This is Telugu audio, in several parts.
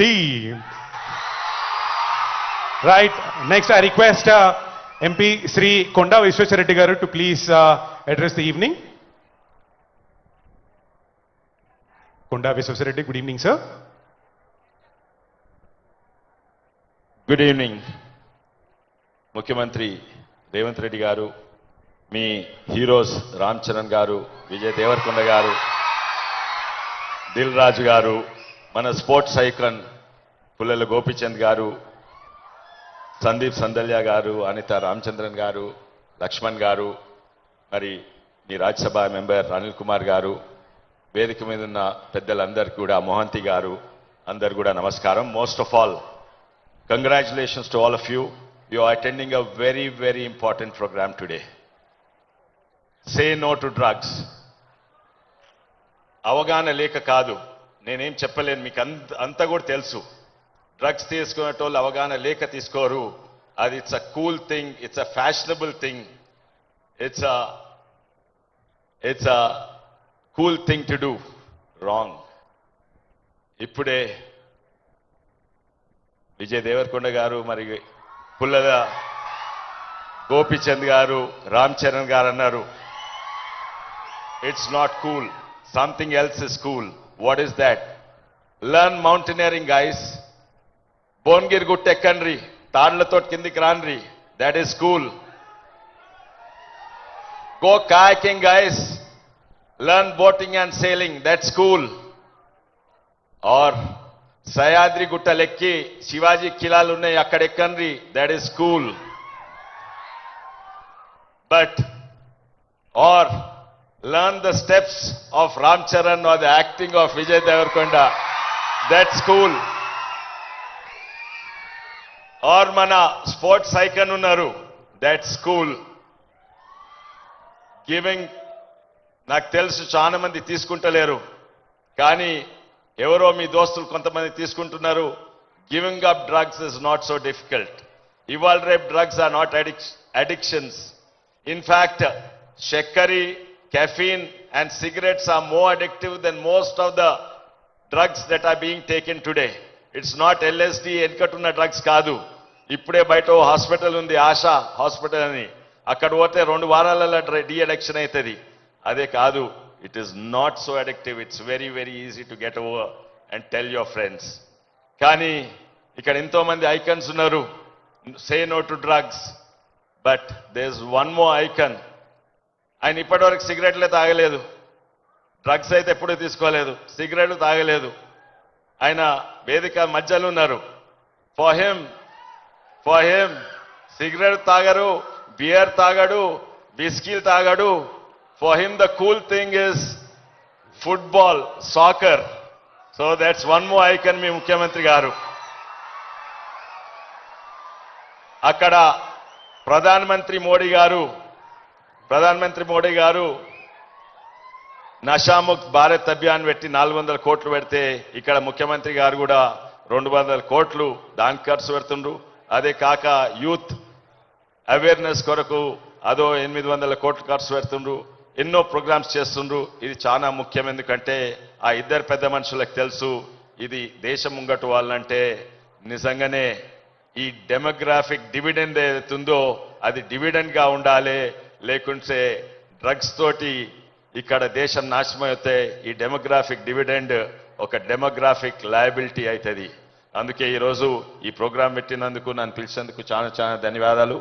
team. Right. Next, I request MP Sri Konda Vishweswarareddy garu to please address the evening. Konda Vishweswarareddy, good evening, sir. Good evening, Mukhyamantri Revanth Reddy garu, me heroes Ram Charan garu, Vijay Devarkonda garu, Dil Raj garu, mana sports icon Pullala Gopichand garu, Sandeep Sandalya garu, Anita Ramchandran garu, Lakshman garu, Mari me Rajya Sabha member Anil Kumar గారు, వేదిక మీద ఉన్న పెద్దలందరికీ కూడా, మోహంతి గారు, అందరు కూడా నమస్కారం. Most of all, congratulations to all of you. You are attending a very, very important program today. Say no to drugs. అవగాహన లేక కాదు, నేనేం చెప్పలేను, మీకు అంతా కూడా తెలుసు. డ్రగ్స్ తీసుకునేటోళ్ళు అవగాహన లేక తీసుకోరు. అది it's a cool thing, it's a fashionable thing, it's a cool thing to do. Wrong. ఇప్పుడే విజయ్ దేవరకొండ గారు, మరి పుల్లల గోపిచంద్ గారు, రామ్ చరణ్ గారు అన్నారు, it's not cool, something else is cool. What is that? Learn mountaineering guys. Bhuvanagiri గుట్ట ఎక్కండ్రి, తాళ్లతో కిందికి రాన్రి, that is cool. Go kayaking guys, learn boating and sailing, that's cool. Or Sahyadri గుట్టలెక్కి శివాజీ కిలాలు ఉన్నాయి, అక్కడ ఎక్కండి, that is cool. But or learn the steps of Ram Charan or the acting of Vijay Deverakonda, that's cool. Or మన స్పోర్ట్స్ ఐకన్ ఉన్నారు, దట్స్ కూల్. గివింగ్, నాకు తెలుసు చాలా మంది తీసుకుంటలేరు, కానీ ఎవరో మీ దోస్తులు కొంతమంది తీసుకుంటున్నారు. Giving up drugs is not so difficult. ఇవాళ రేపు drugs are not addictions. In fact షెక్కరి, caffeine and cigarettes are more addictive than most of the drugs that are being taken today. It's not LSD, ఎన్కటున్న డ్రగ్స్ కాదు. ఇప్పుడే బయట హాస్పిటల్ ఉంది, ఆశా హాస్పిటల్ అని, అక్కడ పోతే 2 వారాలలో డీ అడిక్షన్ అవుతుంది. అదే కాదు, it is not so addictive. It's very, very easy to get over and tell your friends. కానీ ఇక్కడ ఎంతో మంది ఐకన్స్ ఉన్నారు, say no to drugs. But there's one more icon. ఆయన ఇప్పటివరకు సిగరెట్లే తాగలేదు, డ్రగ్స్ అయితే ఎప్పుడూ తీసుకోలేదు, సిగరెట్లు తాగలేదు. ఆయన వేదిక మధ్యలో ఉన్నారు. ఫర్ హిమ్ సిగరెట్ తాగరు, బియర్ తాగడు, విస్కీలు తాగడు. For him, the cool thing is football, soccer. So that's one more icon, మీ ముఖ్యమంత్రి గారు. అక్కడ ప్రధానమంత్రి మోడీ గారు నషాముక్త్ భారత్ అభియాన్ పెట్టి 400 కోట్లు పెడితే, ఇక్కడ ముఖ్యమంత్రి గారు కూడా 200 కోట్లు దానికి ఖర్చు పెడుతుండ్రు. అదే కాక యూత్ అవేర్నెస్ కొరకు అదో 800 కోట్లు ఖర్చు పెడుతుండ్రు. ఎన్నో ప్రోగ్రామ్స్ చేస్తుండ్రు. ఇది చాలా ముఖ్యం, ఎందుకంటే ఆ ఇద్దరు పెద్ద మనుషులకు తెలుసు, ఇది దేశం ముంగటు వాళ్ళంటే నిజంగానే ఈ డెమోగ్రాఫిక్ డివిడెండ్ ఏదైతుందో అది డివిడెండ్ గా ఉండాలి. లేకుంటే డ్రగ్స్ తోటి ఇక్కడ దేశం నాశనం అయితే ఈ డెమోగ్రాఫిక్ డివిడెండ్ ఒక డెమోగ్రాఫిక్ లయబిలిటీ అవుతుంది. అందుకే ఈరోజు ఈ ప్రోగ్రాం పెట్టినందుకు, నన్ను పిలిచేందుకు చాలా చాలా ధన్యవాదాలు.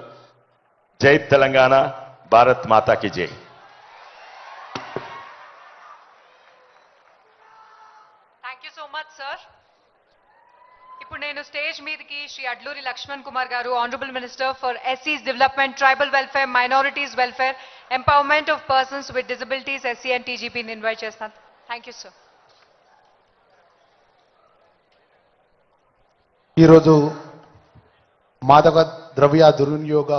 జై తెలంగాణ, భారత్ మాతాకి జై. ఇప్పుడు నేను స్టేజ్ మీదకి శ్రీ అడ్లూరి లక్ష్మణ్ కుమార్ గారు, ఆనరబుల్ మినిస్టర్ ఫర్ ఎస్సీస్ development, tribal welfare, minorities welfare, empowerment of persons with disabilities, SC and టీజీపీని ఇన్వైట్ చేస్తాను. Thank you sir. ఈరోజు మాదక ద్రవ్య దుర్వినియోగ